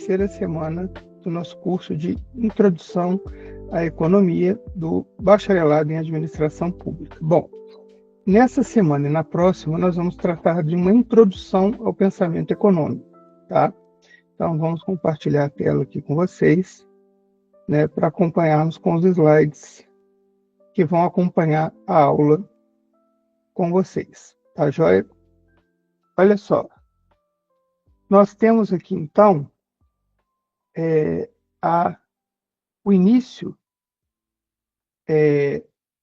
terceira semana do nosso curso de Introdução à Economia do Bacharelado em Administração Pública. Bom, nessa semana e na próxima nós vamos tratar de uma introdução ao pensamento econômico, tá? Então vamos compartilhar a tela aqui com vocês, né, para acompanharmos com os slides que vão acompanhar a aula com vocês, tá joia? Olha só, nós temos aqui então o início,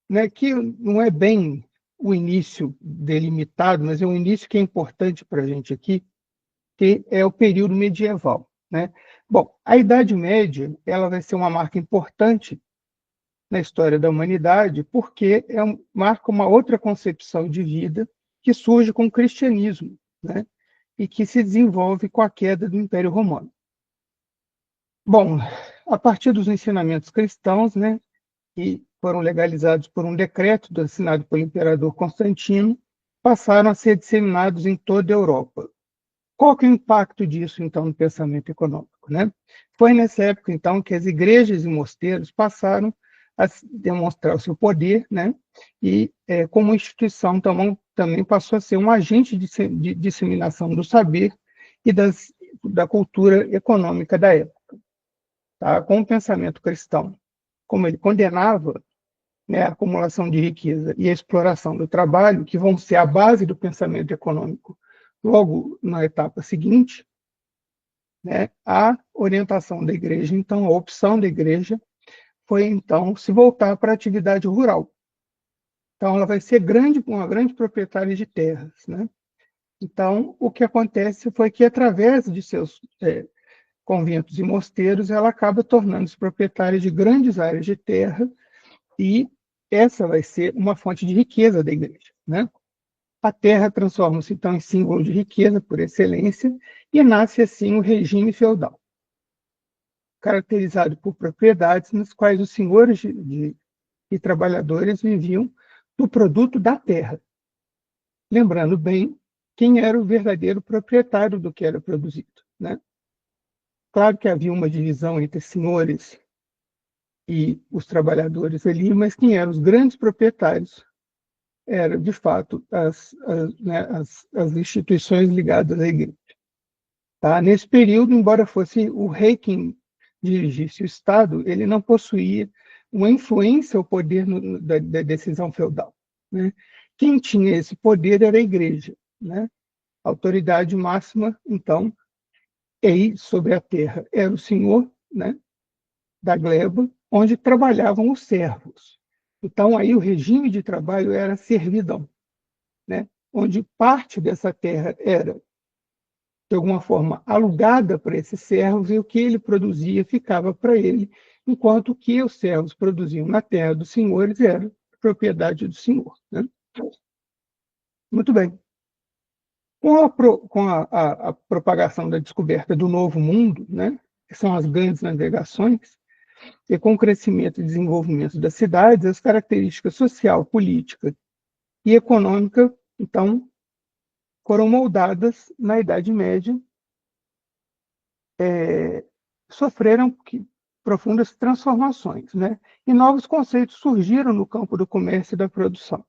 né, que não é bem o início delimitado, mas é um início que é importante para a gente aqui, que é o período medieval, né? Bom, a Idade Média ela vai ser uma marca importante na história da humanidade, porque marca uma outra concepção de vida que surge com o cristianismo, né? E que se desenvolve com a queda do Império Romano. Bom, a partir dos ensinamentos cristãos, né, que foram legalizados por um decreto assinado pelo imperador Constantino, passaram a ser disseminados em toda a Europa. Qual que é o impacto disso, então, no pensamento econômico, né? Foi nessa época, então, que as igrejas e mosteiros passaram a demonstrar o seu poder, né? E, como instituição, também passou a ser um agente de disseminação do saber e da cultura econômica da época. Tá? Com o pensamento cristão, como ele condenava, né, a acumulação de riqueza e a exploração do trabalho, que vão ser a base do pensamento econômico logo na etapa seguinte, né, a orientação da igreja, então, a opção da igreja foi, então, se voltar para a atividade rural. Então, ela vai ser uma grande proprietária de terras, né? Então, o que acontece foi que, através de seus conventos e mosteiros, ela acaba tornando-se proprietária de grandes áreas de terra, e essa vai ser uma fonte de riqueza da igreja, né? A terra transforma-se, então, em símbolo de riqueza por excelência, e nasce, assim, o regime feudal, caracterizado por propriedades nas quais os senhores e trabalhadores viviam do produto da terra. Lembrando bem quem era o verdadeiro proprietário do que era produzido, né? Claro que havia uma divisão entre senhores e os trabalhadores ali, mas quem eram os grandes proprietários eram, de fato, as instituições ligadas à igreja. Tá? Nesse período, embora fosse o rei quem dirigisse o Estado, ele não possuía uma influência ou poder da decisão feudal, né? Quem tinha esse poder era a igreja, né? A autoridade máxima, então, sobre a terra era o senhor, né, da gleba, onde trabalhavam os servos. Então, aí o regime de trabalho era servidão, né, onde parte dessa terra era, de alguma forma, alugada para esses servos, e o que ele produzia ficava para ele, enquanto o que os servos produziam na terra dos senhores era propriedade do senhor, né? Muito bem. Com a propagação da descoberta do Novo Mundo, né, que são as grandes navegações, e com o crescimento e desenvolvimento das cidades, as características social, política e econômica, então, foram moldadas na Idade Média, sofreram profundas transformações, né? E novos conceitos surgiram no campo do comércio e da produção.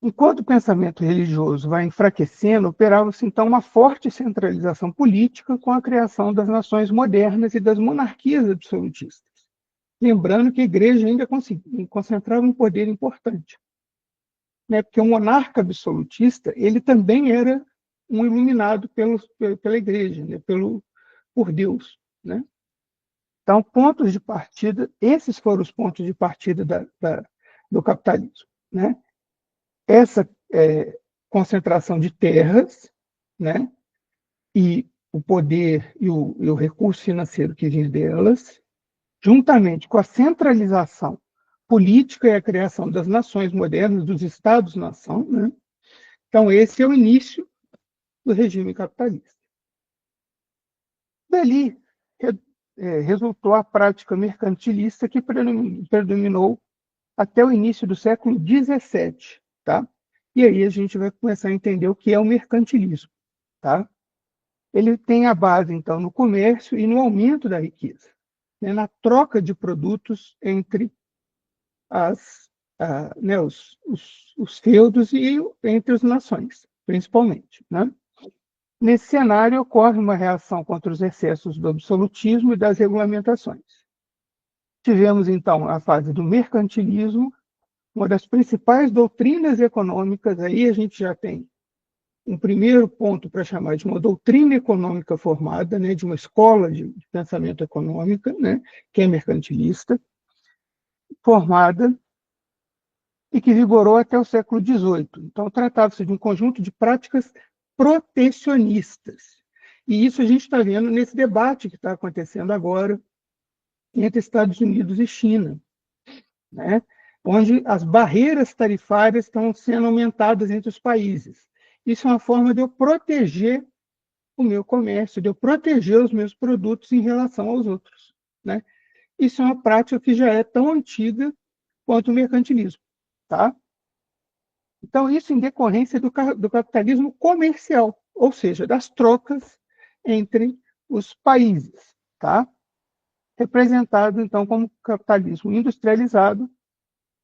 Enquanto o pensamento religioso vai enfraquecendo, operava-se então uma forte centralização política com a criação das nações modernas e das monarquias absolutistas. Lembrando que a igreja ainda concentrava um poder importante, né? Porque o monarca absolutista ele também era um iluminado pela igreja, né? Por Deus, né? Então, pontos de partida, esses foram os pontos de partida do capitalismo, né? Essa concentração de terras, né, e o poder e o recurso financeiro que vinha delas, juntamente com a centralização política e a criação das nações modernas, dos Estados-nação, né? Então, esse é o início do regime capitalista. Dali resultou a prática mercantilista que predominou até o início do século XVII, tá? E aí a gente vai começar a entender o que é o mercantilismo, tá? ele tem a base, então, no comércio e no aumento da riqueza, né, na troca de produtos entre né, os feudos e entre as nações, principalmente. Né? Nesse cenário, ocorre uma reação contra os excessos do absolutismo e das regulamentações. Tivemos, então, a fase do mercantilismo, uma das principais doutrinas econômicas, aí a gente já tem um primeiro ponto para chamar de uma doutrina econômica formada, né, de uma escola de pensamento econômica, né, que é mercantilista, formada e que vigorou até o século XVIII. Então, tratava-se de um conjunto de práticas protecionistas. E isso a gente está vendo nesse debate que está acontecendo agora entre Estados Unidos e China, né? Onde as barreiras tarifárias estão sendo aumentadas entre os países. Isso é uma forma de eu proteger o meu comércio, de eu proteger os meus produtos em relação aos outros. Né? Isso é uma prática que já é tão antiga quanto o mercantilismo. Tá? Então, isso em decorrência do capitalismo comercial, ou seja, das trocas entre os países, tá? Representado, então, como capitalismo industrializado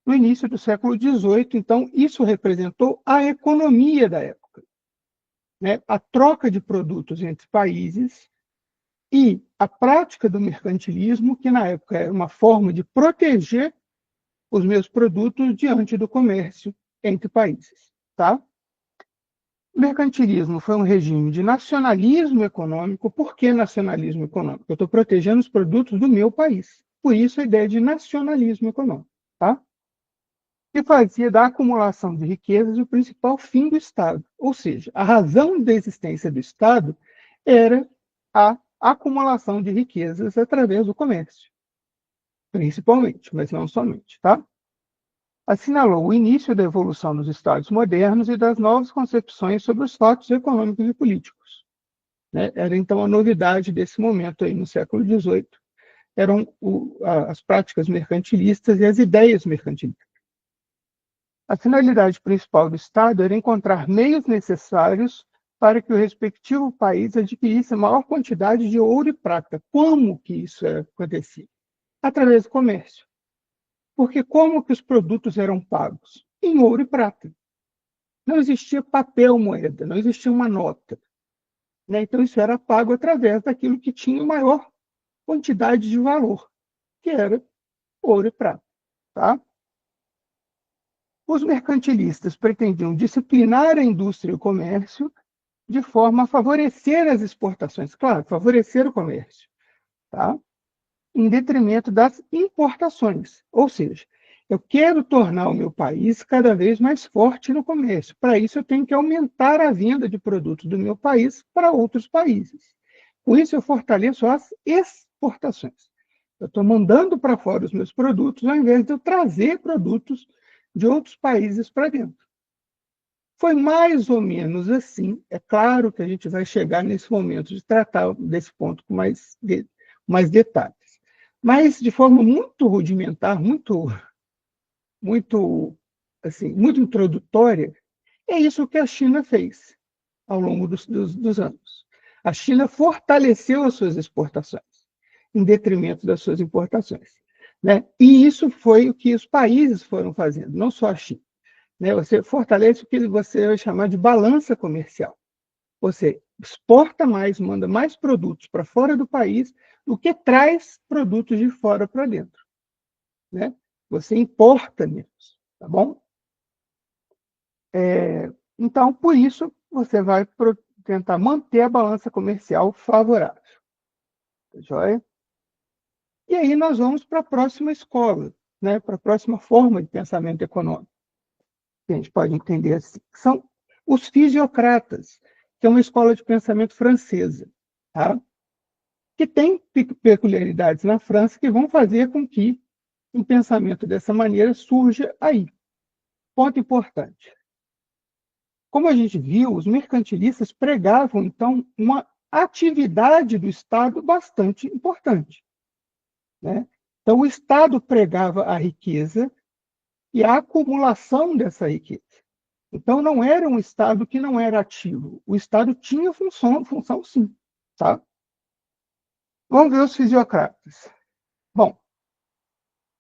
no início do século XVIII. Então, isso representou a economia da época, né? A troca de produtos entre países e a prática do mercantilismo, que na época era uma forma de proteger os meus produtos diante do comércio entre países. Tá? O mercantilismo foi um regime de nacionalismo econômico. Por que nacionalismo econômico? Eu estou protegendo os produtos do meu país. Por isso a ideia de nacionalismo econômico. Tá? Que fazia da acumulação de riquezas o principal fim do Estado. Ou seja, a razão da existência do Estado era a acumulação de riquezas através do comércio, principalmente, mas não somente. Tá? Assinalou o início da evolução dos Estados modernos e das novas concepções sobre os fatos econômicos e políticos. Né? Era, então, a novidade desse momento aí no século XVIII, eram as práticas mercantilistas e as ideias mercantilistas. A finalidade principal do Estado era encontrar meios necessários para que o respectivo país adquirisse a maior quantidade de ouro e prata. Como que isso acontecia? Através do comércio. Porque como que os produtos eram pagos? Em ouro e prata. Não existia papel moeda, não existia uma nota. Né? Então, isso era pago através daquilo que tinha maior quantidade de valor, que era ouro e prata. Tá? Os mercantilistas pretendiam disciplinar a indústria e o comércio de forma a favorecer as exportações, claro, favorecer o comércio, tá? Em detrimento das importações. Ou seja, eu quero tornar o meu país cada vez mais forte no comércio. Para isso, eu tenho que aumentar a venda de produtos do meu país para outros países. Com isso, eu fortaleço as exportações. Eu estou mandando para fora os meus produtos, ao invés de eu trazer produtos de outros países para dentro. Foi mais ou menos assim. É claro que a gente vai chegar nesse momento de tratar desse ponto com mais detalhes. Mas, de forma muito rudimentar, muito introdutória, é isso que a China fez ao longo dos anos. A China fortaleceu as suas exportações, em detrimento das suas importações. Né? E isso foi o que os países foram fazendo, não só a China. Né? Você fortalece o que você vai chamar de balança comercial. Você exporta mais, manda mais produtos para fora do país do que traz produtos de fora para dentro. Né? Você importa menos, tá bom? Então, por isso, você vai tentar manter a balança comercial favorável. Tá joia? E aí nós vamos para a próxima escola, né? Para a próxima forma de pensamento econômico. Que a gente pode entender assim. São os fisiocratas, que é uma escola de pensamento francesa, tá? Que tem peculiaridades na França que vão fazer com que um pensamento dessa maneira surja aí. Ponto importante. Como a gente viu, os mercantilistas pregavam, então, uma atividade do Estado bastante importante. Né? Então, o Estado pregava a riqueza e a acumulação dessa riqueza. Então, não era um Estado que não era ativo. O Estado tinha função sim. tá? Vamos ver os fisiocratas. Bom,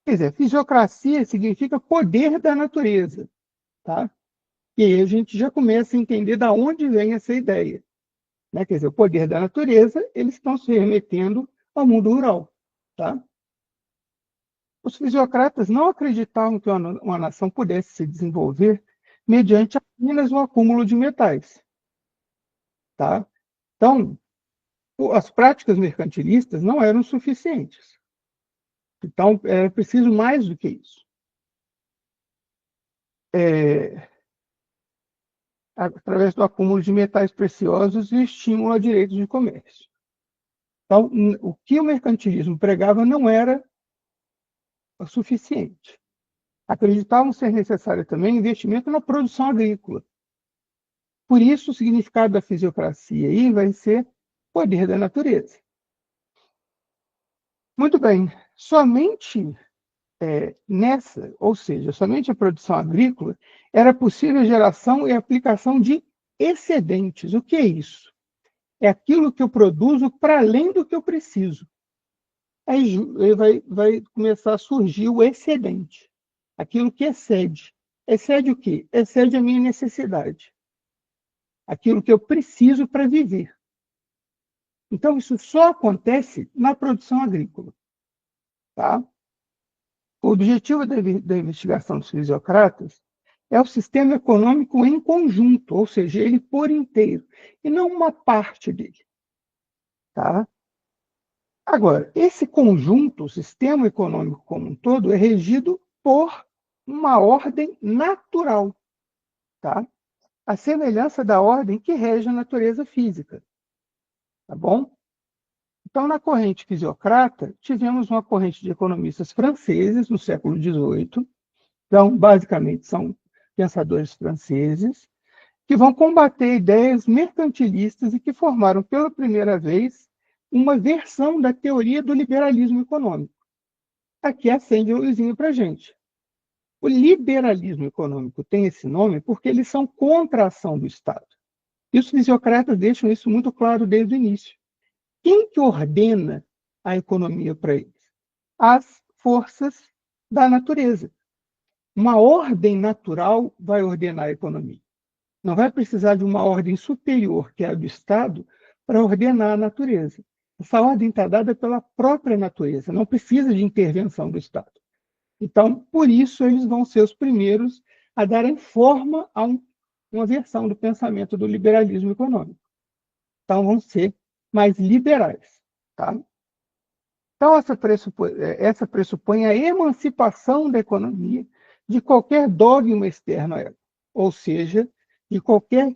quer dizer, fisiocracia significa poder da natureza, tá? E aí a gente já começa a entender da onde vem essa ideia, né? Quer dizer, o poder da natureza, eles estão se remetendo ao mundo rural, tá? Os fisiocratas não acreditavam que uma nação pudesse se desenvolver mediante apenas o acúmulo de metais, tá? Então, as práticas mercantilistas não eram suficientes. Então, é preciso mais do que isso. Através do acúmulo de metais preciosos e estímulo a direitos de comércio. Então, o que o mercantilismo pregava não era o suficiente. Acreditavam ser necessário também investimento na produção agrícola. Por isso, o significado da fisiocracia aí vai ser poder da natureza. Muito bem, somente nessa, ou seja, somente a produção agrícola, era possível a geração e aplicação de excedentes. O que é isso? É aquilo que eu produzo para além do que eu preciso. Aí vai começar a surgir o excedente, aquilo que excede. Excede o quê? Excede a minha necessidade, aquilo que eu preciso para viver. Então, isso só acontece na produção agrícola. Tá? O objetivo da investigação dos fisiocratas é o sistema econômico em conjunto, ou seja, ele por inteiro, e não uma parte dele. Tá? Agora, esse conjunto, o sistema econômico como um todo, é regido por uma ordem natural, tá? A semelhança da ordem que rege a natureza física, tá bom? Então, na corrente fisiocrata, tivemos uma corrente de economistas franceses no século XVIII. Então, basicamente, são pensadores franceses que vão combater ideias mercantilistas e que formaram pela primeira vez uma versão da teoria do liberalismo econômico. Aqui acende a luzinha para a gente. O liberalismo econômico tem esse nome porque eles são contra a ação do Estado. E os fisiocratas deixam isso muito claro desde o início. Quem que ordena a economia para eles? As forças da natureza. Uma ordem natural vai ordenar a economia. Não vai precisar de uma ordem superior, que é a do Estado, para ordenar a natureza. Essa ordem está dada pela própria natureza, não precisa de intervenção do Estado. Então, por isso, eles vão ser os primeiros a darem forma a uma versão do pensamento do liberalismo econômico. Então, vão ser mais liberais. Tá? Então, essa pressupõe a emancipação da economia de qualquer dogma externo a ela, ou seja, de qualquer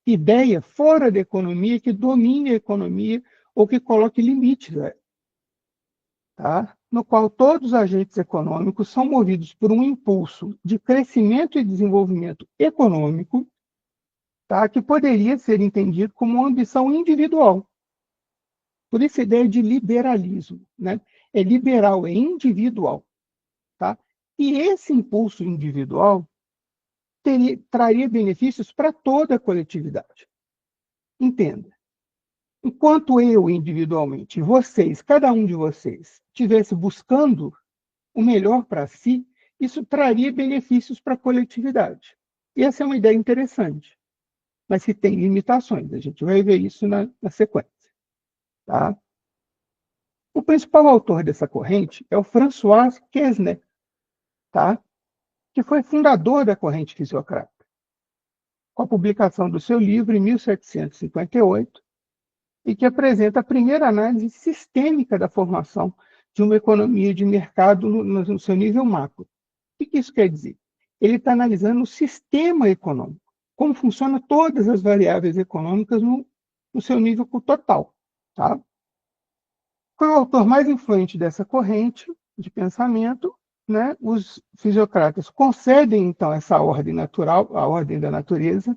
ideia fora da economia que domine a economia ou que coloque limites a ela. Tá? No qual todos os agentes econômicos são movidos por um impulso de crescimento e desenvolvimento econômico, tá? Que poderia ser entendido como uma ambição individual. Por isso a ideia de liberalismo, né? É liberal, é individual. Tá? E esse impulso individual traria benefícios para toda a coletividade. Entenda. Enquanto eu, individualmente, vocês, cada um de vocês, estivesse buscando o melhor para si, isso traria benefícios para a coletividade. E essa é uma ideia interessante, mas que tem limitações. A gente vai ver isso na sequência. Tá? O principal autor dessa corrente é o François Quesnay, tá? Que foi fundador da corrente fisiocrata. Com a publicação do seu livro em 1758, e que apresenta a primeira análise sistêmica da formação de uma economia de mercado no seu nível macro. O que isso quer dizer? Ele está analisando o sistema econômico, como funcionam todas as variáveis econômicas no seu nível total. Tá? Foi o autor mais influente dessa corrente de pensamento. Né? Os fisiocratas concedem, então, essa ordem natural, a ordem da natureza,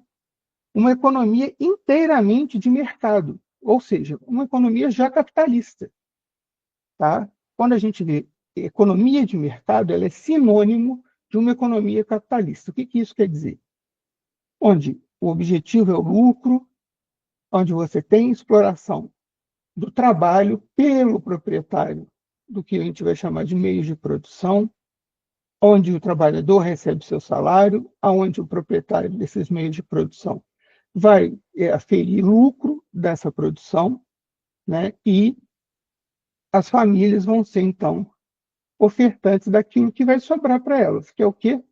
uma economia inteiramente de mercado, ou seja, uma economia já capitalista. Tá? Quando a gente vê economia de mercado, ela é sinônimo de uma economia capitalista. O que isso quer dizer? Onde o objetivo é o lucro, onde você tem exploração do trabalho pelo proprietário do que a gente vai chamar de meios de produção, onde o trabalhador recebe seu salário, aonde o proprietário desses meios de produção vai aferir lucro dessa produção, né? E as famílias vão ser, então, ofertantes daquilo que vai sobrar para elas, que é o quê?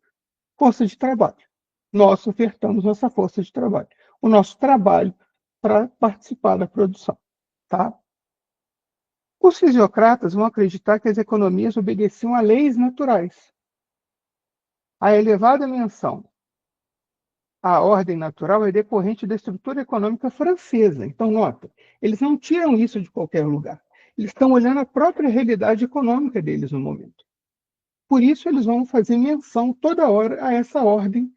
Força de trabalho. Nós ofertamos nossa força de trabalho, o nosso trabalho para participar da produção, tá? Os fisiocratas vão acreditar que as economias obedeciam a leis naturais. A elevada menção à ordem natural é decorrente da estrutura econômica francesa. Então, nota, eles não tiram isso de qualquer lugar. Eles estão olhando a própria realidade econômica deles no momento. Por isso, eles vão fazer menção toda hora a essa ordem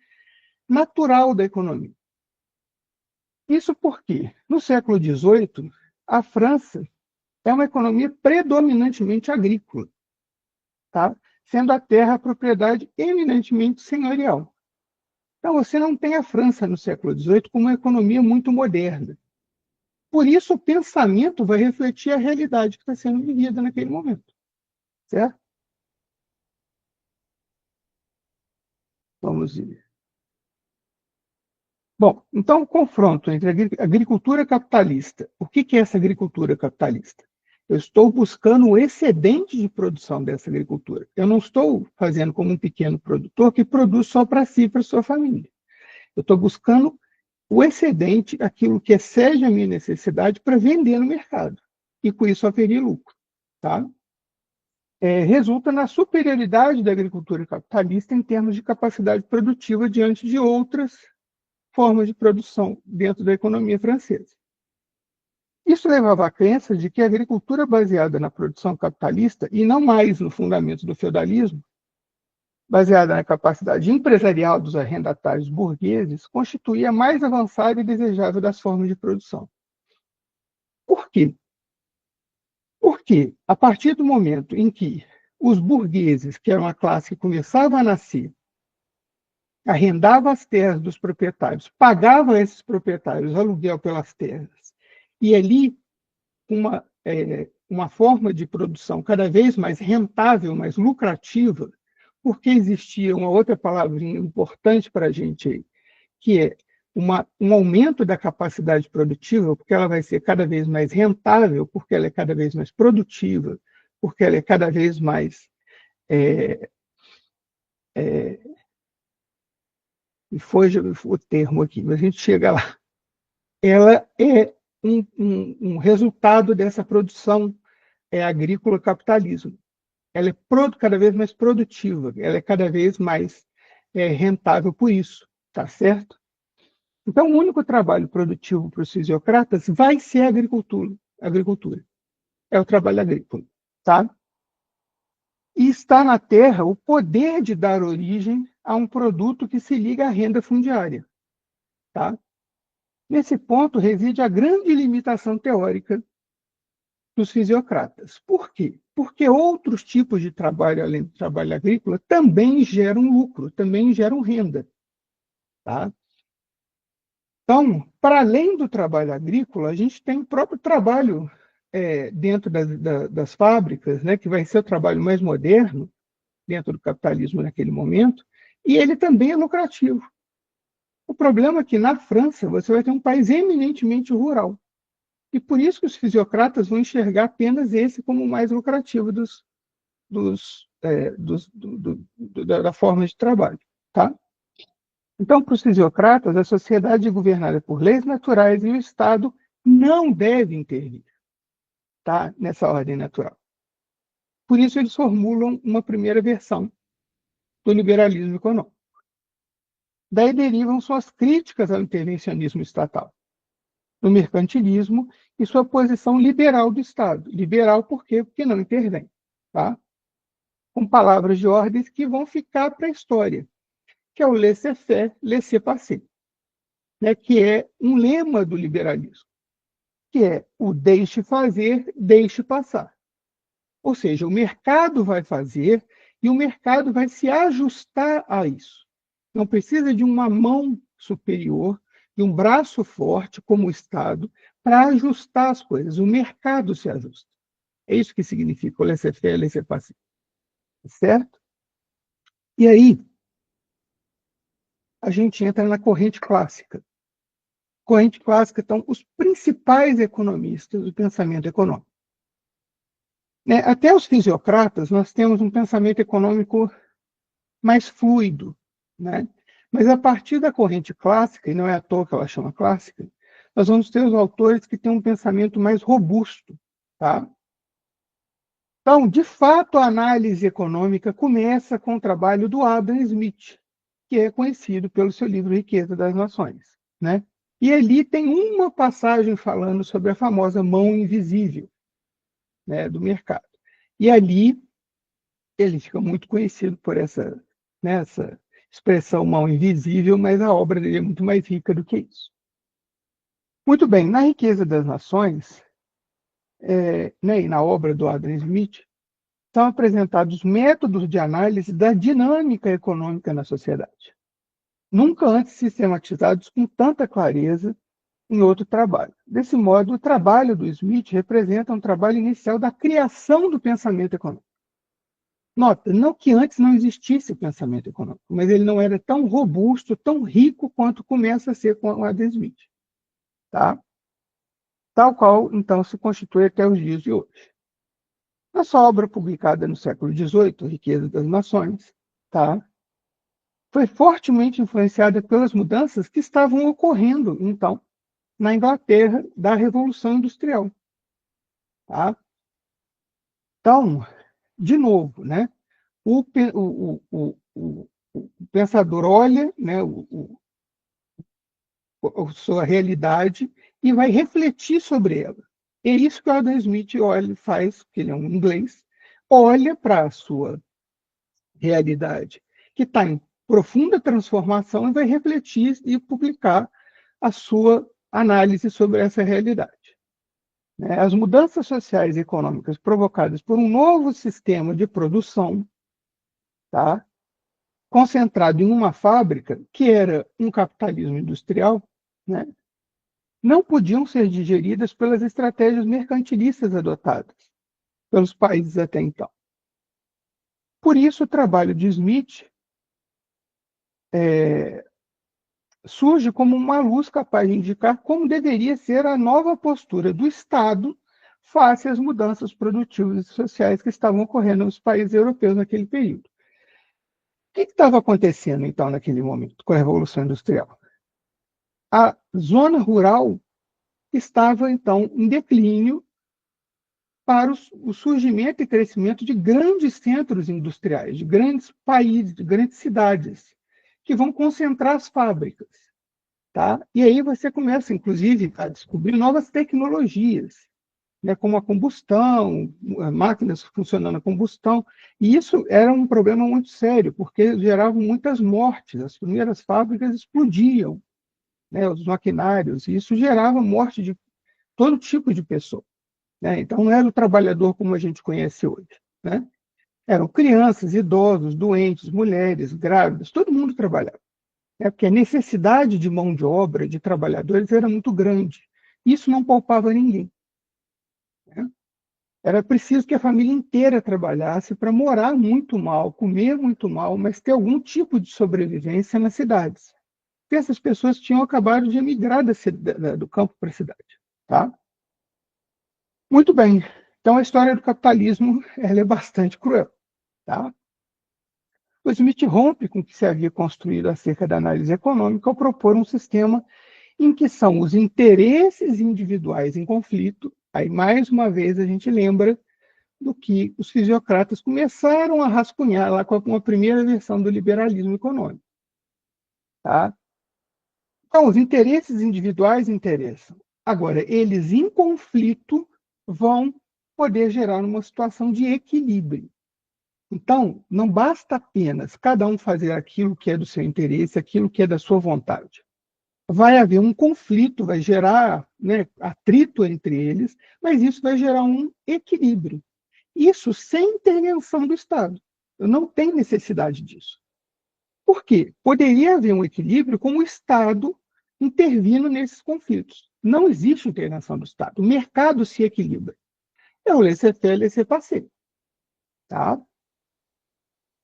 natural da economia. Isso porque, no século XVIII, a França é uma economia predominantemente agrícola, tá? Sendo a terra a propriedade eminentemente senhorial. Então, você não tem a França no século XVIII como uma economia muito moderna. Por isso, o pensamento vai refletir a realidade que está sendo vivida naquele momento. Certo? Vamos ver. Bom, então, o confronto entre a agricultura capitalista. O que é essa agricultura capitalista? Eu estou buscando o excedente de produção dessa agricultura. Eu não estou fazendo como um pequeno produtor que produz só para si e para sua família. Eu estou buscando o excedente, aquilo que excede a minha necessidade, para vender no mercado. E com isso aferir lucro. Tá? Resulta na superioridade da agricultura capitalista em termos de capacidade produtiva diante de outras formas de produção dentro da economia francesa. Isso levava à crença de que a agricultura baseada na produção capitalista, e não mais no fundamento do feudalismo, baseada na capacidade empresarial dos arrendatários burgueses, constituía a mais avançada e desejável das formas de produção. Por quê? Porque, a partir do momento em que os burgueses, que eram a classe que começava a nascer, arrendava as terras dos proprietários, pagava a esses proprietários aluguel pelas terras, e ali uma forma de produção cada vez mais rentável, mais lucrativa, porque existia uma outra palavrinha importante para a gente aí, que é um aumento da capacidade produtiva, porque ela vai ser cada vez mais rentável, porque ela é cada vez mais produtiva, porque ela é cada vez mais e foi o termo aqui, mas a gente chega lá. Ela é um resultado dessa produção agrícola capitalismo. Ela é cada vez mais produtiva, ela é cada vez mais rentável por isso, tá certo? Então, o único trabalho produtivo para os fisiocratas vai ser a agricultura. É o trabalho agrícola, tá? E está na terra o poder de dar origem a um produto que se liga à renda fundiária, tá? Nesse ponto reside a grande limitação teórica dos fisiocratas. Por quê? Porque outros tipos de trabalho, além do trabalho agrícola, também geram lucro, também geram renda. Tá? Então, para além do trabalho agrícola, a gente tem o próprio trabalho dentro das fábricas, né, que vai ser o trabalho mais moderno dentro do capitalismo naquele momento, e ele também é lucrativo. O problema é que na França você vai ter um país eminentemente rural. E por isso que os fisiocratas vão enxergar apenas esse como o mais lucrativo da forma de trabalho. Tá? Então, para os fisiocratas, a sociedade é governada por leis naturais e o Estado não deve intervir, tá? Nessa ordem natural. Por isso, eles formulam uma primeira versão do liberalismo econômico. Daí derivam suas críticas ao intervencionismo estatal, no mercantilismo e sua posição liberal do Estado. Liberal por quê? Porque não intervém. Tá? Com palavras de ordens que vão ficar para a história, que é o laissez-faire, laissez-passer, né? Que é um lema do liberalismo, que é o deixe fazer, deixe passar. Ou seja, o mercado vai fazer e o mercado vai se ajustar a isso. Não precisa de uma mão superior, de um braço forte como o Estado, para ajustar as coisas. O mercado se ajusta. É isso que significa o laissez-faire, laissez-passer. Certo? E aí, a gente entra na corrente clássica. Corrente clássica estão os principais economistas do pensamento econômico. Né? Até os fisiocratas, nós temos um pensamento econômico mais fluido. Né? Mas a partir da corrente clássica, e não é à toa que ela chama clássica, nós vamos ter os autores que têm um pensamento mais robusto. Tá? Então, de fato, a análise econômica começa com o trabalho do Adam Smith, que é conhecido pelo seu livro Riqueza das Nações. Né? E ali tem uma passagem falando sobre a famosa mão invisível, né, do mercado. E ali ele fica muito conhecido por essa expressão mão invisível, mas a obra dele é muito mais rica do que isso. Muito bem, na Riqueza das Nações, né, e na obra do Adam Smith, são apresentados métodos de análise da dinâmica econômica na sociedade, nunca antes sistematizados com tanta clareza em outro trabalho. Desse modo, o trabalho do Smith representa um trabalho inicial da criação do pensamento econômico. Nota, não que antes não existisse o pensamento econômico, mas ele não era tão robusto, tão rico quanto começa a ser com o Adam Smith. Tá? Tal qual, então, se constitui até os dias de hoje. Na sua obra publicada no século XVIII, Riqueza das Nações, tá? Foi fortemente influenciada pelas mudanças que estavam ocorrendo, então, na Inglaterra da Revolução Industrial. Tá? Então, de novo, né? O pensador olha, né, a sua realidade e vai refletir sobre ela. É isso que o Adam Smith faz, porque ele é um inglês, olha para a sua realidade, que está em profunda transformação, e vai refletir e publicar a sua análise sobre essa realidade. As mudanças sociais e econômicas provocadas por um novo sistema de produção, tá, concentrado em uma fábrica, que era um capitalismo industrial, né, não podiam ser digeridas pelas estratégias mercantilistas adotadas pelos países até então. Por isso, o trabalho de Smith surge como uma luz capaz de indicar como deveria ser a nova postura do Estado face às mudanças produtivas e sociais que estavam ocorrendo nos países europeus naquele período. O que estava acontecendo, então, naquele momento, com a Revolução Industrial? A zona rural estava, então, em declínio para o surgimento e crescimento de grandes centros industriais, de grandes países, de grandes cidades, que vão concentrar as fábricas. Tá? E aí você começa, inclusive, a descobrir novas tecnologias, né, como a combustão, máquinas funcionando a combustão. E isso era um problema muito sério, porque gerava muitas mortes. As primeiras fábricas explodiam, né, os maquinários, e isso gerava morte de todo tipo de pessoa. Né? Então, não era o trabalhador como a gente conhece hoje. Né? Eram crianças, idosos, doentes, mulheres, grávidas, todo mundo trabalhava. Porque a necessidade de mão de obra, de trabalhadores, era muito grande. Isso não poupava ninguém. Né? Era preciso que a família inteira trabalhasse para morar muito mal, comer muito mal, mas ter algum tipo de sobrevivência nas cidades. Porque essas pessoas tinham acabado de emigrar do campo para a cidade. Tá? Muito bem. Então, a história do capitalismo ela é bastante cruel. Tá? O Smith rompe com o que se havia construído acerca da análise econômica ao propor um sistema em que são os interesses individuais em conflito. Aí, mais uma vez, a gente lembra do que os fisiocratas começaram a rascunhar lá com a primeira versão do liberalismo econômico. Tá? Então, os interesses individuais interessam. Agora, eles em conflito vão poder gerar uma situação de equilíbrio. Então, não basta apenas cada um fazer aquilo que é do seu interesse, aquilo que é da sua vontade. Vai haver um conflito, vai gerar, né, atrito entre eles, mas isso vai gerar um equilíbrio. Isso sem intervenção do Estado. Eu não tenho necessidade disso. Por quê? Poderia haver um equilíbrio com o Estado intervindo nesses conflitos. Não existe intervenção do Estado. O mercado se equilibra. É o laissez-faire, laissez-passer. Tá?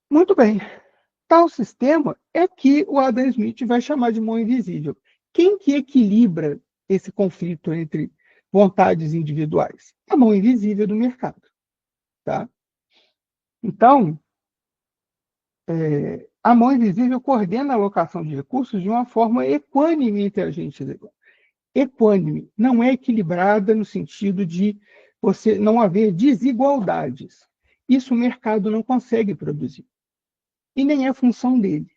Muito bem. Tal sistema é que o Adam Smith vai chamar de mão invisível. Quem que equilibra esse conflito entre vontades individuais? A mão invisível do mercado. Tá? Então, a mão invisível coordena a alocação de recursos de uma forma equânime entre agentes iguais. Equânime não é equilibrada no sentido de você não haver desigualdades. Isso o mercado não consegue produzir. E nem é função dele.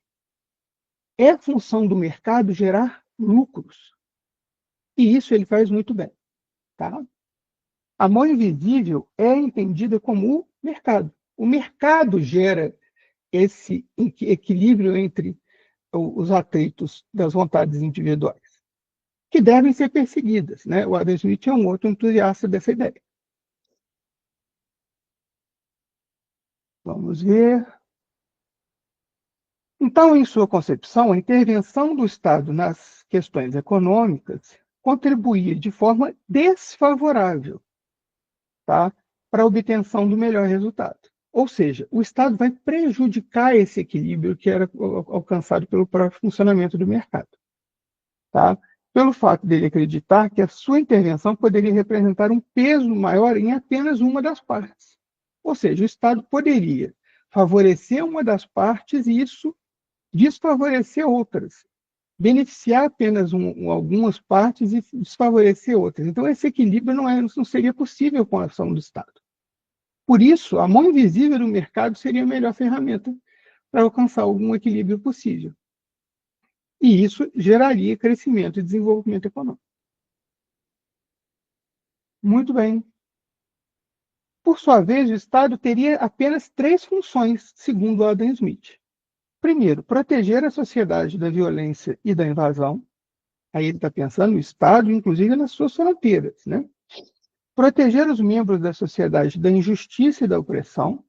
É função do mercado gerar lucros. E isso ele faz muito bem. Tá? A mão invisível é entendida como o mercado. O mercado gera esse equilíbrio entre os atritos das vontades individuais, que devem ser perseguidas. Né? O Adam Smith é um outro entusiasta dessa ideia. Vamos ver. Então, em sua concepção, a intervenção do Estado nas questões econômicas contribuía de forma desfavorável, tá, para a obtenção do melhor resultado. Ou seja, o Estado vai prejudicar esse equilíbrio que era alcançado pelo próprio funcionamento do mercado. Tá? Pelo fato dele acreditar que a sua intervenção poderia representar um peso maior em apenas uma das partes. Ou seja, o Estado poderia favorecer uma das partes e isso desfavorecer outras, beneficiar apenas algumas partes e desfavorecer outras. Então, esse equilíbrio não seria possível com a ação do Estado. Por isso, a mão invisível do mercado seria a melhor ferramenta para alcançar algum equilíbrio possível. E isso geraria crescimento e desenvolvimento econômico. Muito bem. Por sua vez, o Estado teria apenas 3 funções, segundo Adam Smith. Primeiro, proteger a sociedade da violência e da invasão. Aí ele está pensando no Estado, inclusive nas suas fronteiras. Né? Proteger os membros da sociedade da injustiça e da opressão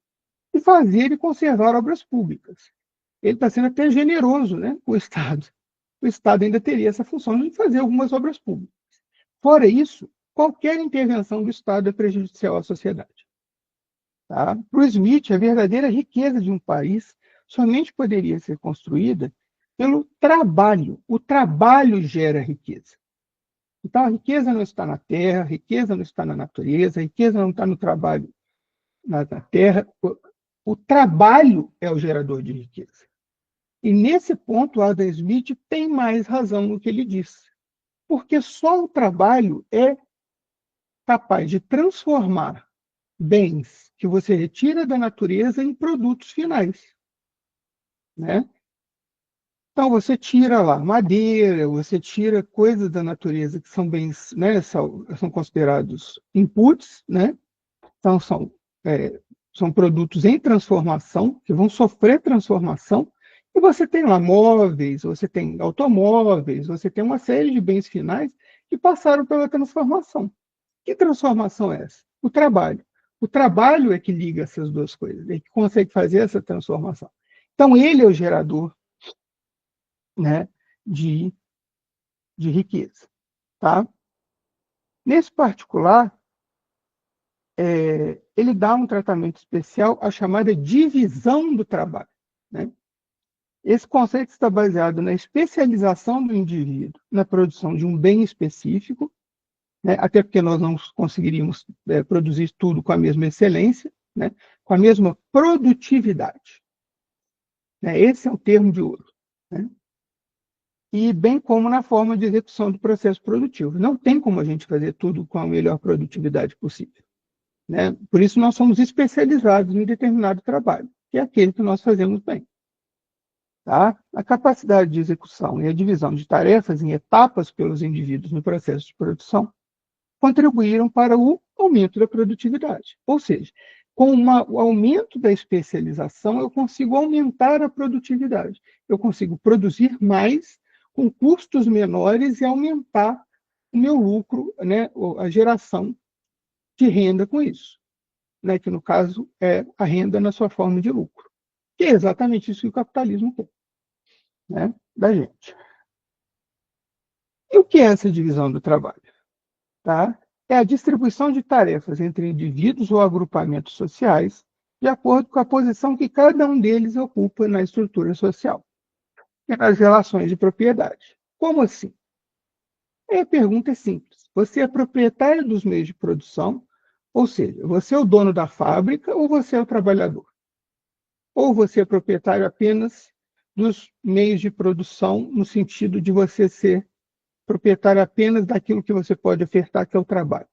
e fazer e conservar obras públicas. Ele está sendo até generoso, né, com o Estado. O Estado ainda teria essa função de fazer algumas obras públicas. Fora isso, qualquer intervenção do Estado é prejudicial à sociedade. Tá? Para o Smith, a verdadeira riqueza de um país somente poderia ser construída pelo trabalho. O trabalho gera riqueza. Então, a riqueza não está na terra, a riqueza não está na natureza, a riqueza não está no trabalho na terra. O trabalho é o gerador de riqueza. E nesse ponto, Adam Smith tem mais razão no que ele disse. Porque só o trabalho é capaz de transformar bens que você retira da natureza em produtos finais. Né? Então, você tira lá madeira, você tira coisas da natureza que são bens, né, são considerados inputs, né? Então, são produtos em transformação, que vão sofrer transformação, e você tem lá móveis, você tem automóveis, você tem uma série de bens finais que passaram pela transformação. Que transformação é essa? O trabalho. O trabalho é que liga essas duas coisas, é que consegue fazer essa transformação. Então, ele é o gerador, né, de riqueza. Tá? Nesse particular, ele dá um tratamento especial à chamada divisão do trabalho. Né? Esse conceito está baseado na especialização do indivíduo na produção de um bem específico, né? Até porque nós não conseguiríamos produzir tudo com a mesma excelência, né? Com a mesma produtividade. Né? Esse é o termo de ouro. Né? E bem como na forma de execução do processo produtivo. Não tem como a gente fazer tudo com a melhor produtividade possível. Né? Por isso, nós somos especializados em determinado trabalho, que é aquele que nós fazemos bem. Tá? A capacidade de execução e a divisão de tarefas em etapas pelos indivíduos no processo de produção contribuíram para o aumento da produtividade. Ou seja, com o aumento da especialização, eu consigo aumentar a produtividade. Eu consigo produzir mais com custos menores e aumentar o meu lucro, né, a geração de renda com isso, né, que no caso é a renda na sua forma de lucro, que é exatamente isso que o capitalismo quer, né, da gente. E o que é essa divisão do trabalho? Tá? É a distribuição de tarefas entre indivíduos ou agrupamentos sociais, de acordo com a posição que cada um deles ocupa na estrutura social e nas relações de propriedade. Como assim? A pergunta é simples. Você é proprietário dos meios de produção, ou seja, você é o dono da fábrica ou você é o trabalhador? Ou você é proprietário apenas dos meios de produção, no sentido de você ser proprietário apenas daquilo que você pode ofertar, que é o trabalho?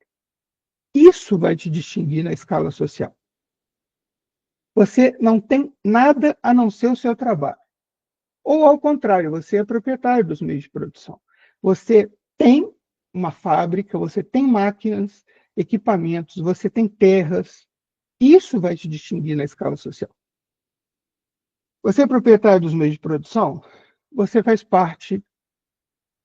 Isso vai te distinguir na escala social. Você não tem nada a não ser o seu trabalho. Ou, ao contrário, você é proprietário dos meios de produção. Você tem uma fábrica, você tem máquinas, equipamentos, você tem terras. Isso vai te distinguir na escala social. Você é proprietário dos meios de produção, você faz parte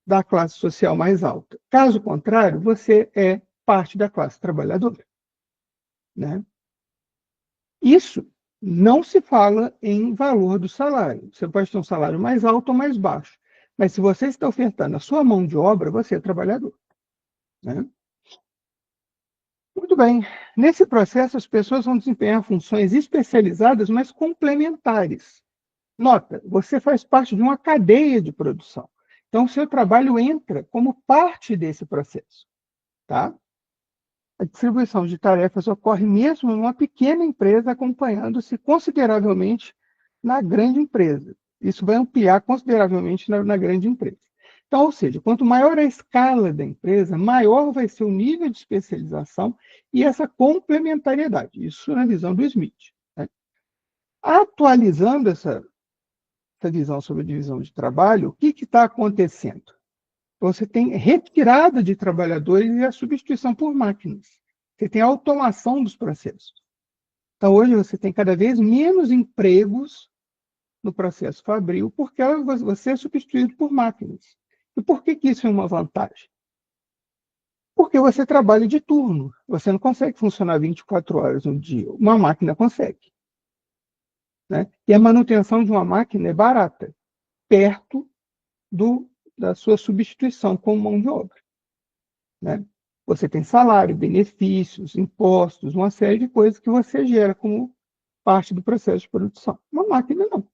da classe social mais alta. Caso contrário, você é parte da classe trabalhadora, né? Isso não se fala em valor do salário. Você pode ter um salário mais alto ou mais baixo. Mas se você está ofertando a sua mão de obra, você é trabalhador, né? Muito bem. Nesse processo, as pessoas vão desempenhar funções especializadas, mas complementares. Nota, você faz parte de uma cadeia de produção. Então, o seu trabalho entra como parte desse processo, tá? A distribuição de tarefas ocorre mesmo em uma pequena empresa, acompanhando-se consideravelmente na grande empresa. Isso vai ampliar consideravelmente na grande empresa. Então, ou seja, quanto maior a escala da empresa, maior vai ser o nível de especialização e essa complementariedade. Isso na visão do Smith, né? Atualizando essa visão sobre a divisão de trabalho, o que está acontecendo? Você tem retirada de trabalhadores e a substituição por máquinas. Você tem a automação dos processos. Então, hoje, você tem cada vez menos empregos no processo fabril, porque você é substituído por máquinas. E por que isso é uma vantagem? Porque você trabalha de turno. Você não consegue funcionar 24 horas no dia. Uma máquina consegue, né? E a manutenção de uma máquina é barata, perto da sua substituição com mão de obra, né? Você tem salário, benefícios, impostos, uma série de coisas que você gera como parte do processo de produção. Uma máquina não,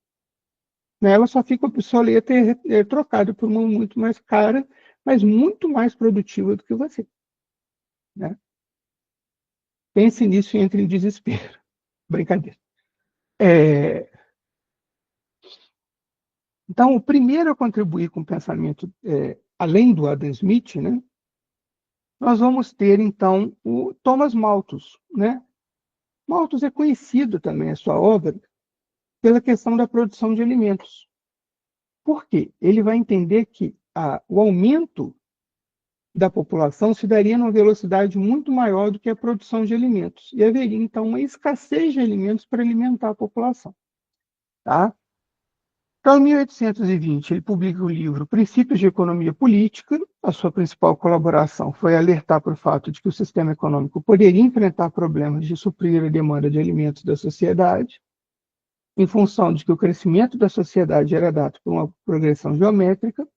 né? Ela só fica obsoleta e é trocada por uma muito mais cara, mas muito mais produtiva do que você, né? Pense nisso e entre em desespero. Brincadeira. Então, o primeiro a contribuir com o pensamento, além do Adam Smith, né, nós vamos ter, então, o Thomas Malthus, né? Malthus é conhecido também, a sua obra, pela questão da produção de alimentos. Por quê? Ele vai entender que o aumento da população se daria numa velocidade muito maior do que a produção de alimentos. E haveria, então, uma escassez de alimentos para alimentar a população, tá? Então, em 1820, ele publica o livro Princípios de Economia Política. A sua principal colaboração foi alertar para o fato de que o sistema econômico poderia enfrentar problemas de suprir a demanda de alimentos da sociedade, em função de que o crescimento da sociedade era dado por uma progressão geométrica,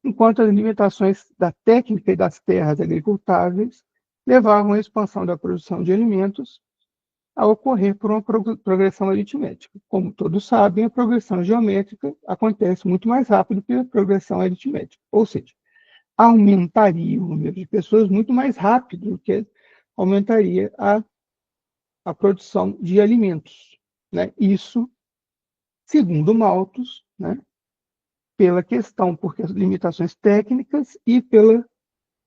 enquanto as limitações da técnica e das terras agricultáveis levavam à expansão da produção de alimentos a ocorrer por uma progressão aritmética. Como todos sabem, a progressão geométrica acontece muito mais rápido que a progressão aritmética, ou seja, aumentaria o número de pessoas muito mais rápido do que aumentaria a produção de alimentos, né? Isso, segundo Malthus, né, pela questão, porque as limitações técnicas e pela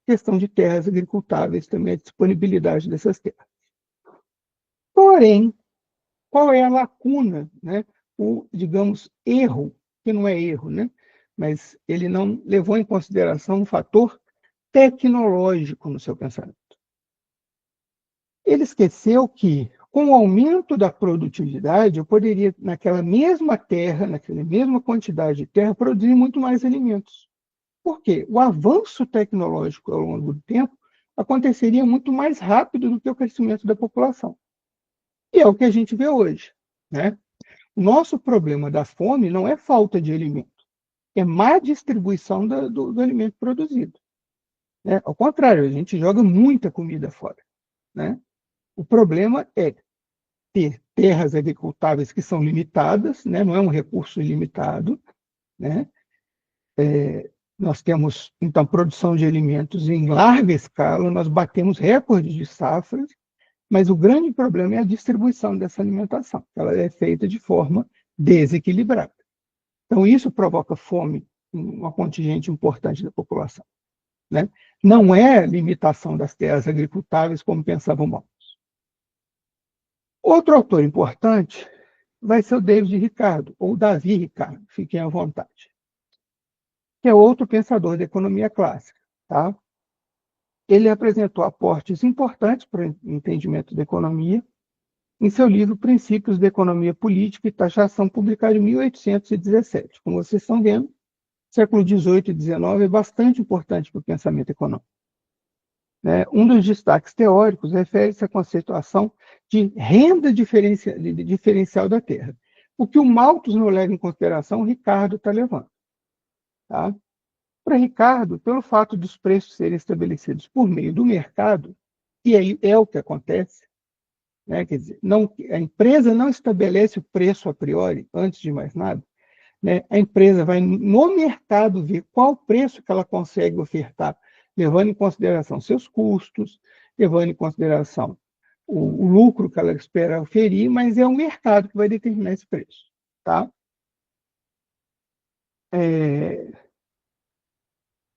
questão de terras agricultáveis, também a disponibilidade dessas terras. Porém, qual é a lacuna, né? O, digamos, erro, que não é erro, né? Mas ele não levou em consideração um fator tecnológico no seu pensamento. Ele esqueceu que, com o aumento da produtividade, eu poderia, naquela mesma terra, naquela mesma quantidade de terra, produzir muito mais alimentos. Por quê? O avanço tecnológico ao longo do tempo aconteceria muito mais rápido do que o crescimento da população. E é o que a gente vê hoje, né? O nosso problema da fome não é falta de alimento. é má distribuição do alimento produzido. Né? Ao contrário, a gente joga muita comida fora. Né? O problema é ter terras agricultáveis que são limitadas, né? Não é um recurso ilimitado. Né? Nós temos, então, produção de alimentos em larga escala, nós batemos recordes de safras, mas o grande problema é a distribuição dessa alimentação. Ela é feita de forma desequilibrada. Então, isso provoca fome em uma contingente importante da população. Né? Não é limitação das terras agricultáveis, como pensavam muitos. Outro autor importante vai ser o David Ricardo, ou Davi Ricardo, fiquem à vontade, que é outro pensador da economia clássica. Tá? Ele apresentou aportes importantes para o entendimento da economia em seu livro Princípios da Economia Política e Taxação, publicado em 1817. Como vocês estão vendo, século XVIII e XIX é bastante importante para o pensamento econômico. Né? Um dos destaques teóricos refere-se à conceituação de renda diferencial da terra. O que o Malthus não leva em consideração, o Ricardo está levando. Tá? Para Ricardo, pelo fato dos preços serem estabelecidos por meio do mercado, e aí é o que acontece, né? Quer dizer, a empresa não estabelece o preço a priori, antes de mais nada. Né? A empresa vai no mercado ver qual preço que ela consegue ofertar, levando em consideração seus custos, levando em consideração o lucro que ela espera oferir, mas é o mercado que vai determinar esse preço. Tá?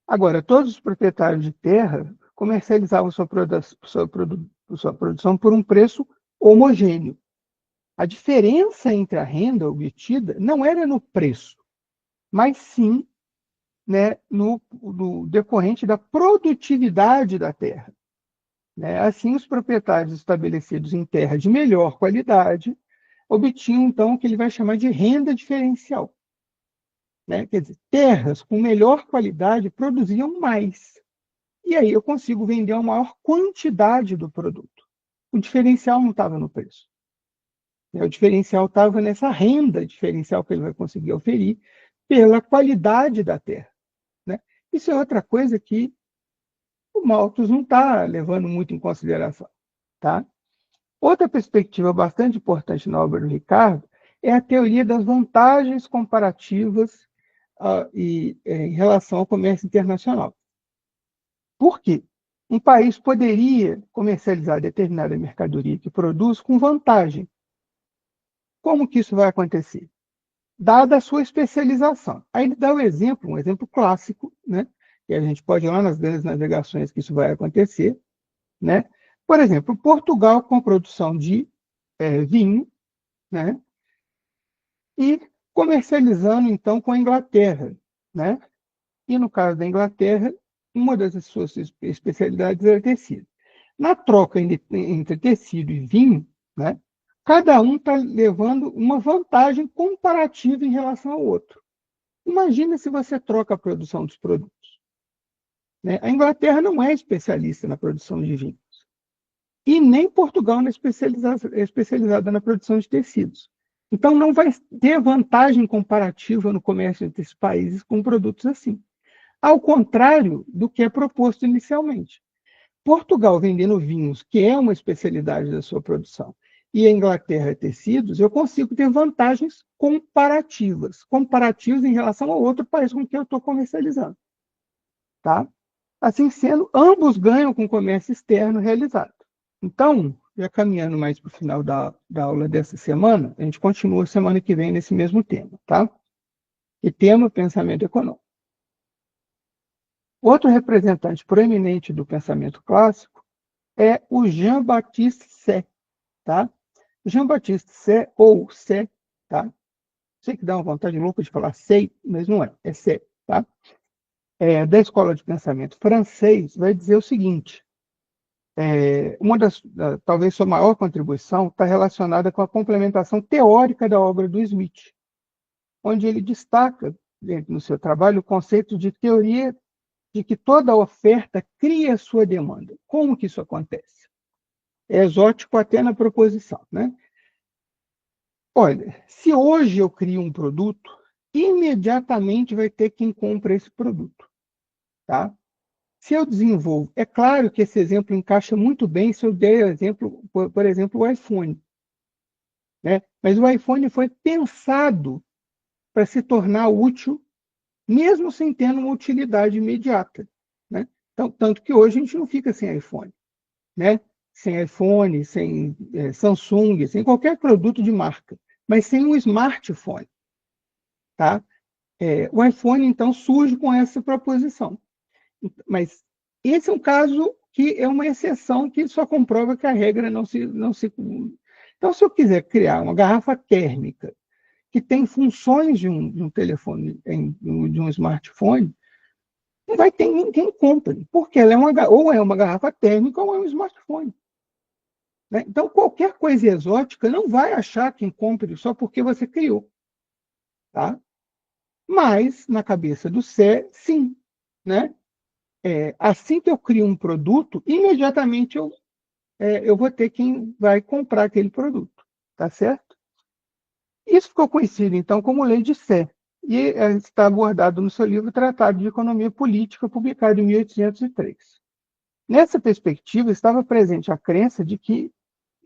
Agora, todos os proprietários de terra comercializavam sua produção por um preço homogêneo. A diferença entre a renda obtida não era no preço, mas sim, né, no decorrente da produtividade da terra. Né? Assim, os proprietários estabelecidos em terra de melhor qualidade obtinham, então, o que ele vai chamar de renda diferencial. Né? Quer dizer, terras com melhor qualidade produziam mais. E aí eu consigo vender uma maior quantidade do produto. O diferencial não estava no preço. O diferencial estava nessa renda diferencial que ele vai conseguir oferir pela qualidade da terra. Né? Isso é outra coisa que o Malthus não está levando muito em consideração. Tá? Outra perspectiva bastante importante na obra do Ricardo é a teoria das vantagens comparativas em relação ao comércio internacional. Por quê? Um país poderia comercializar determinada mercadoria que produz com vantagem. Como que isso vai acontecer? Dada a sua especialização. Aí ele dá um exemplo clássico, né? E a gente pode ir lá nas grandes navegações que isso vai acontecer, né? Por exemplo, Portugal com produção de vinho, né? E comercializando, então, com a Inglaterra, né? E no caso da Inglaterra, uma das suas especialidades era tecido. Na troca entre tecido e vinho, né? Cada um está levando uma vantagem comparativa em relação ao outro. Imagina se você troca a produção dos produtos. Né? A Inglaterra não é especialista na produção de vinhos. E nem Portugal não é especializada na produção de tecidos. Então, não vai ter vantagem comparativa no comércio entre esses países com produtos assim. Ao contrário do que é proposto inicialmente. Portugal vendendo vinhos, que é uma especialidade da sua produção, e a Inglaterra tecidos, eu consigo ter vantagens comparativas em relação ao outro país com que eu estou comercializando. Tá? Assim sendo, ambos ganham com o comércio externo realizado. Então, já caminhando mais para o final da aula dessa semana, a gente continua semana que vem nesse mesmo tema. Tá? E tema pensamento econômico. Outro representante proeminente do pensamento clássico é o Jean-Baptiste Say. Tá? Jean-Baptiste Say, ou Say, tá? Sei que dá uma vontade louca de falar Say, mas não é Say. Tá? Da escola de pensamento francês, vai dizer o seguinte: talvez sua maior contribuição está relacionada com a complementação teórica da obra do Smith, onde ele destaca, dentro do seu trabalho, o conceito de teoria de que toda oferta cria sua demanda. Como que isso acontece? É exótico até na proposição, né? Olha, se hoje eu crio um produto, imediatamente vai ter quem compra esse produto, tá? Se eu desenvolvo, é claro que esse exemplo encaixa muito bem se eu der o exemplo, por exemplo, o iPhone, né? Mas o iPhone foi pensado para se tornar útil, mesmo sem ter uma utilidade imediata, né? Então, tanto que hoje a gente não fica sem iPhone, né? Sem iPhone, sem Samsung, sem qualquer produto de marca, mas sem um smartphone, tá? O iPhone, então, surge com essa proposição. Mas esse é um caso que é uma exceção que só comprova que a regra não se. Então, se eu quiser criar uma garrafa térmica que tem funções de um telefone, de um smartphone, não vai ter ninguém que compre, porque ela ou é uma garrafa térmica ou é um smartphone. Né? Então, qualquer coisa exótica não vai achar quem compre só porque você criou. Tá? Mas, na cabeça do Sé, sim. Né? Assim que eu crio um produto, imediatamente eu vou ter quem vai comprar aquele produto. Tá certo? Isso ficou conhecido, então, como lei de Sé, e está abordado no seu livro Tratado de Economia Política, publicado em 1803. Nessa perspectiva, estava presente a crença de que,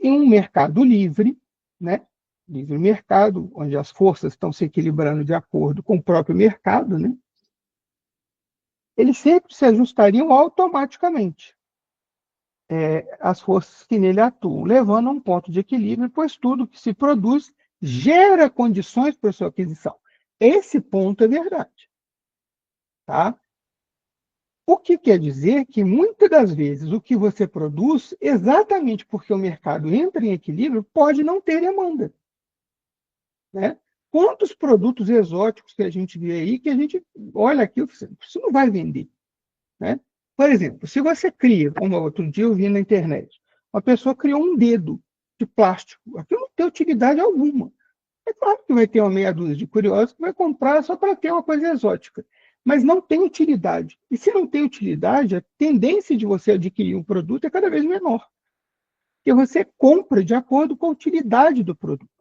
em um mercado livre, né, livre mercado, onde as forças estão se equilibrando de acordo com o próprio mercado, né, eles sempre se ajustariam automaticamente às forças que nele atuam, levando a um ponto de equilíbrio, pois tudo que se produz gera condições para sua aquisição. Esse ponto é verdade. Tá? O que quer dizer que, muitas das vezes, o que você produz, exatamente porque o mercado entra em equilíbrio, pode não ter demanda. Né? Quantos produtos exóticos que a gente vê aí, que a gente olha aqui, isso não vai vender. Né? Por exemplo, se você cria, como outro dia eu vi na internet, uma pessoa criou um dedo de plástico, aquilo não tem utilidade alguma. É claro que vai ter uma meia dúzia de curiosos que vai comprar só para ter uma coisa exótica, mas não tem utilidade. E se não tem utilidade, a tendência de você adquirir um produto é cada vez menor, porque você compra de acordo com a utilidade do produto.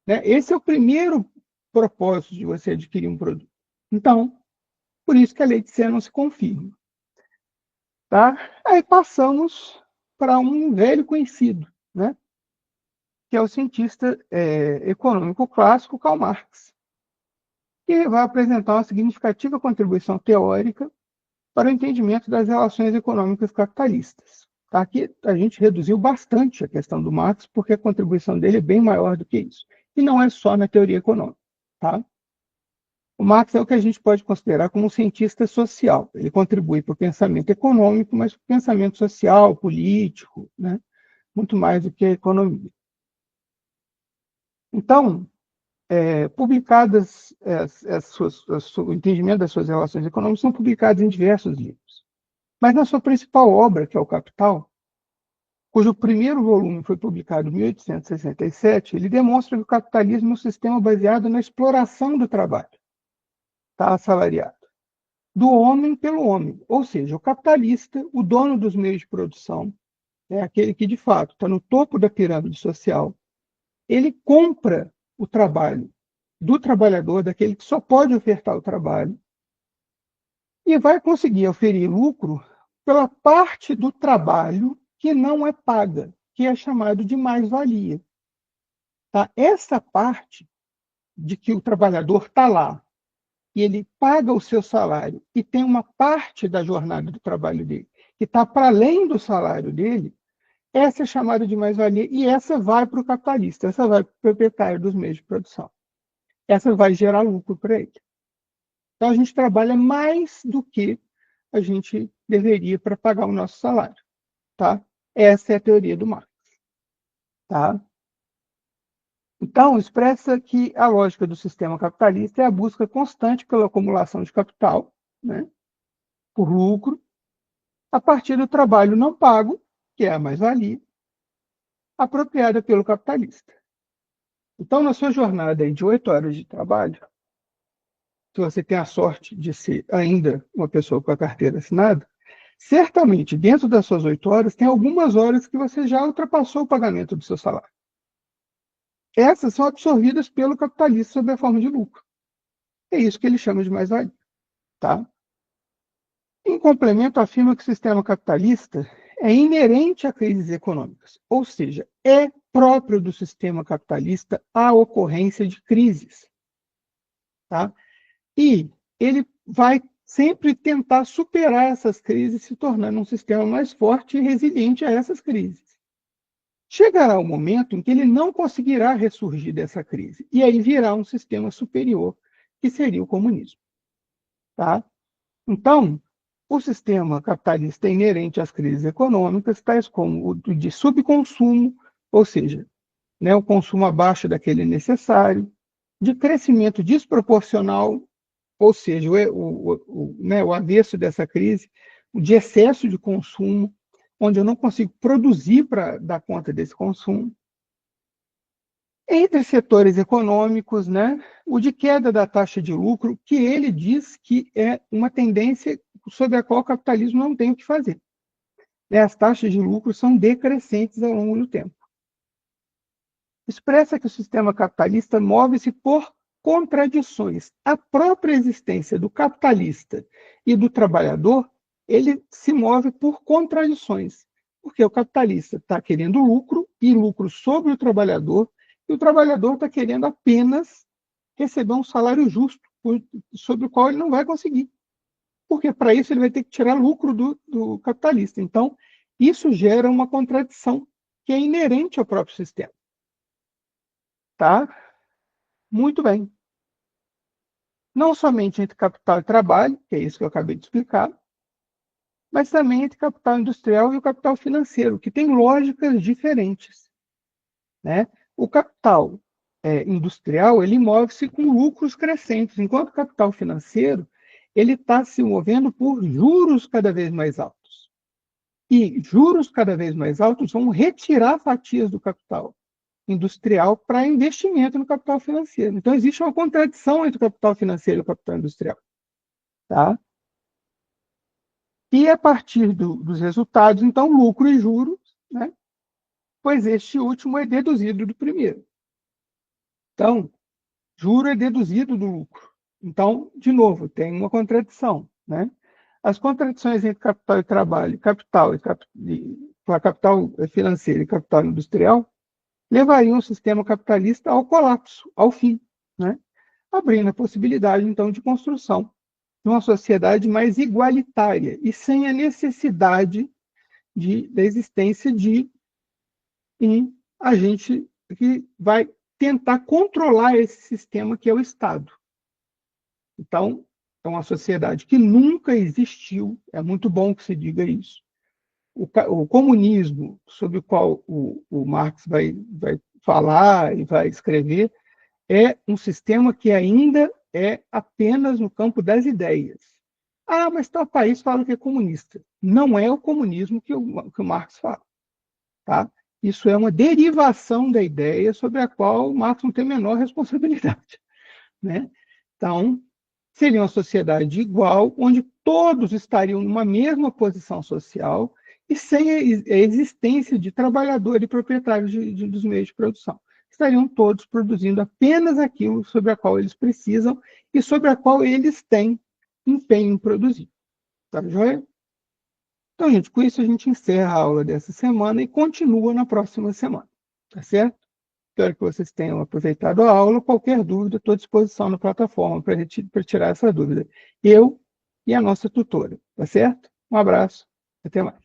Né? Esse é o primeiro propósito de você adquirir um produto. Então, por isso que a lei de Sé não se confirma. Tá? Aí passamos para um velho conhecido, né? Que é o cientista econômico clássico Karl Marx, que vai apresentar uma significativa contribuição teórica para o entendimento das relações econômicas capitalistas. Tá? Aqui a gente reduziu bastante a questão do Marx, porque a contribuição dele é bem maior do que isso. E não é só na teoria econômica. Tá? O Marx é o que a gente pode considerar como um cientista social. Ele contribui para o pensamento econômico, mas para o pensamento social, político, né? Muito mais do que a economia. Então, publicadas, o entendimento das suas relações econômicas são publicados em diversos livros. Mas na sua principal obra, que é o Capital, cujo primeiro volume foi publicado em 1867, ele demonstra que o capitalismo é um sistema baseado na exploração do trabalho, tá, assalariado, do homem pelo homem. Ou seja, o capitalista, o dono dos meios de produção, aquele que de fato está no topo da pirâmide social, ele compra o trabalho do trabalhador, daquele que só pode ofertar o trabalho, e vai conseguir oferir lucro pela parte do trabalho que não é paga, que é chamado de mais-valia. Tá? Essa parte de que o trabalhador está lá e ele paga o seu salário e tem uma parte da jornada do trabalho dele que está para além do salário dele, essa é chamada de mais-valia e essa vai para o capitalista, essa vai para o proprietário dos meios de produção. Essa vai gerar lucro para ele. Então, a gente trabalha mais do que a gente deveria para pagar o nosso salário. Tá? Essa é a teoria do Marx. Tá? Então, expressa que a lógica do sistema capitalista é a busca constante pela acumulação de capital, né, por lucro, a partir do trabalho não pago, que é a mais-valia, apropriada pelo capitalista. Então, na sua jornada aí de 8 horas de trabalho, se você tem a sorte de ser ainda uma pessoa com a carteira assinada, certamente, dentro das suas 8 horas, tem algumas horas que você já ultrapassou o pagamento do seu salário. Essas são absorvidas pelo capitalista sob a forma de lucro. É isso que ele chama de mais-valia, tá? Em complemento, afirma que o sistema capitalista é inerente a crises econômicas, ou seja, é próprio do sistema capitalista a ocorrência de crises, tá? E ele vai sempre tentar superar essas crises, se tornando um sistema mais forte e resiliente a essas crises. Chegará o momento em que ele não conseguirá ressurgir dessa crise, e aí virá um sistema superior, que seria o comunismo. Tá? Então, o sistema capitalista é inerente às crises econômicas, tais como o de subconsumo, ou seja, né, o consumo abaixo daquele necessário, de crescimento desproporcional, ou seja, né, o avesso dessa crise, de excesso de consumo, onde eu não consigo produzir para dar conta desse consumo. Entre setores econômicos, né, o de queda da taxa de lucro, que ele diz que é uma tendência sobre a qual o capitalismo não tem o que fazer. As taxas de lucro são decrescentes ao longo do tempo. Expressa que o sistema capitalista move-se por contradições. A própria existência do capitalista e do trabalhador, ele se move por contradições, porque o capitalista está querendo lucro, e lucro sobre o trabalhador, e o trabalhador está querendo apenas receber um salário justo, sobre o qual ele não vai conseguir. Porque para isso ele vai ter que tirar lucro do capitalista. Então, isso gera uma contradição que é inerente ao próprio sistema. Tá? Muito bem. Não somente entre capital e trabalho, que é isso que eu acabei de explicar, mas também entre capital industrial e o capital financeiro, que tem lógicas diferentes. Né? O capital industrial, ele move-se com lucros crescentes, enquanto o capital financeiro, ele está se movendo por juros cada vez mais altos. E juros cada vez mais altos vão retirar fatias do capital industrial para investimento no capital financeiro. Então, existe uma contradição entre o capital financeiro e o capital industrial. Tá? E a partir dos resultados, então, lucro e juros, né? Pois este último é deduzido do primeiro. Então, juro é deduzido do lucro. Então, de novo, tem uma contradição. Né? As contradições entre capital e trabalho, capital financeiro e capital industrial, levariam o sistema capitalista ao colapso, ao fim, né? Abrindo a possibilidade, então, de construção de uma sociedade mais igualitária e sem a necessidade da existência de um agente que vai tentar controlar esse sistema que é o Estado. Então, é uma sociedade que nunca existiu, é muito bom que se diga isso. O comunismo, sobre o qual o Marx vai falar e vai escrever, é um sistema que ainda é apenas no campo das ideias. Ah, mas tal país fala que é comunista. Não é o comunismo que o Marx fala. Tá? Isso é uma derivação da ideia sobre a qual o Marx não tem a menor responsabilidade. Né? Então, seria uma sociedade igual, onde todos estariam numa mesma posição social e sem a existência de trabalhador e proprietários dos meios de produção. Estariam todos produzindo apenas aquilo sobre a qual eles precisam e sobre a qual eles têm empenho em produzir. Tá joia? Então, gente, com isso a gente encerra a aula dessa semana e continua na próxima semana. Tá certo? Espero que vocês tenham aproveitado a aula. Qualquer dúvida, estou à disposição na plataforma para tirar essa dúvida. Eu e a nossa tutora. Tá certo? Um abraço. Até mais.